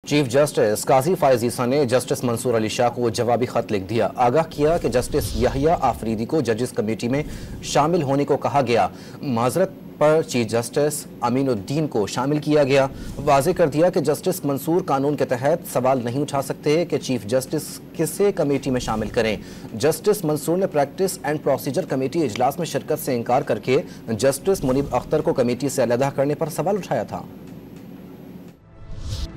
Chief justice काजी फायज ईसा ने justice Mansoor Ali Shah को जवाबी खत लिख दिया। आगाह किया कि जस्टिस याहिया आफरीदी को जजेस कमेटी में शामिल होने को कहा गया। माजरत पर चीफ जस्टिस अमीनुद्दीन को शामिल किया गया। वाज़ेह कर दिया कि जस्टिस मंसूर कानून के तहत सवाल नहीं उठा सकते कि चीफ जस्टिस किसे कमेटी में शामिल करें। जस्टिस मंसूर ने प्रैक्टिस एंड प्रोसीजर कमेटी इजलास में शिरकत से इनकार करके जस्टिस मुनीब अख्तर को कमेटी से अलहदा करने पर सवाल उठाया था।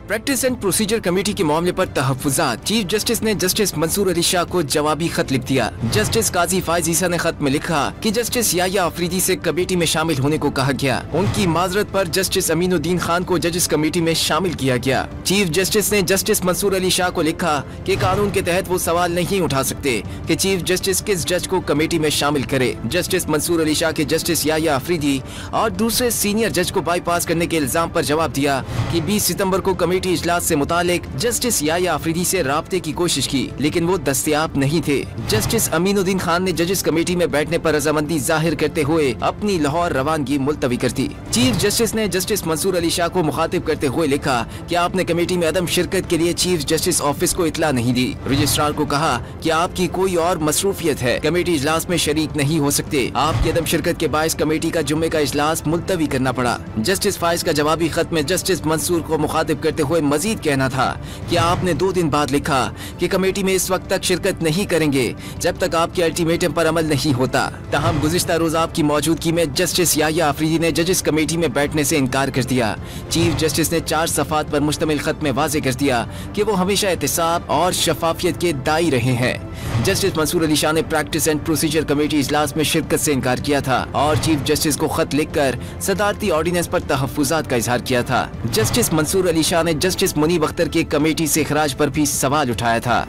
प्रैक्टिस एंड प्रोसीजर कमेटी के मामले पर तहफ्फुज़ात। चीफ जस्टिस ने जस्टिस मंसूर अली शाह को जवाबी खत लिख दिया। जस्टिस काजी फायज ईसा ने खत में लिखा कि जस्टिस याहिया आफरीदी से कमेटी में शामिल होने को कहा गया। उनकी माजरत पर जस्टिस अमीनुद्दीन खान को जजेस कमेटी में शामिल किया गया। चीफ जस्टिस ने जस्टिस मंसूर अली शाह को लिखा कि कानून के तहत वो सवाल नहीं उठा सकते कि चीफ जस्टिस किस जज को कमेटी में शामिल करे। जस्टिस मंसूर अली शाह के जस्टिस याहिया आफरीदी और दूसरे सीनियर जज को बाईपास करने के इल्जाम पर जवाब दिया कि 20 सितंबर को कमेटी इजलास से मुतालिक जस्टिस याहिया आफरीदी से राब्ते की कोशिश की, लेकिन वो दस्तयाब नहीं थे। जस्टिस अमीनुद्दीन खान ने जजेस कमेटी में बैठने पर रजामंदी जाहिर करते हुए अपनी लाहौर रवानगी मुलतवी कर दी। चीफ जस्टिस ने जस्टिस मंसूर अली शाह को मुखातिब करते हुए लिखा कि आपने कमेटी में अदम शिरकत के लिए चीफ जस्टिस ऑफिस को इतला नहीं दी। रजिस्ट्रार को कहा कि आपकी कोई और मसरूफियत है, कमेटी इजलास में शरीक नहीं हो सकते। आपकी अदम शिरकत के बायस कमेटी का जुम्मे का इजलास मुलतवी करना पड़ा। जस्टिस फायज का जवाबी खत में जस्टिस मंसूर को मुखातिब करते हुए मजीद कहना था कि आपने 2 दिन बाद लिखा कि कमेटी में इस वक्त तक शिरकत नहीं करेंगे जब तक आपके अल्टीमेटम पर अमल नहीं होता। तहम गुज़िश्ता रोज आपकी मौजूदगी में जस्टिस याहिया आफरीदी ने जजेस कमेटी में बैठने से इनकार कर दिया। चीफ जस्टिस ने 4 सफ़ात पर मुश्तमिल खत में वाज़ेह कर दिया कि वो हमेशा एहतिसाब और शफाफियत के दाई रहे हैं। जस्टिस मंसूर अली शाह ने प्रैक्टिस एंड प्रोसीजर कमेटी इजलास में शिरकत से इनकार किया था और चीफ जस्टिस को खत लिखकर सदारती ऑर्डिनेंस पर तहफ्फुज़ात का इजहार किया था। जस्टिस मंसूर अली शाह ने जस्टिस मुनीब अख्तर के कमेटी से इखराज पर भी सवाल उठाया था।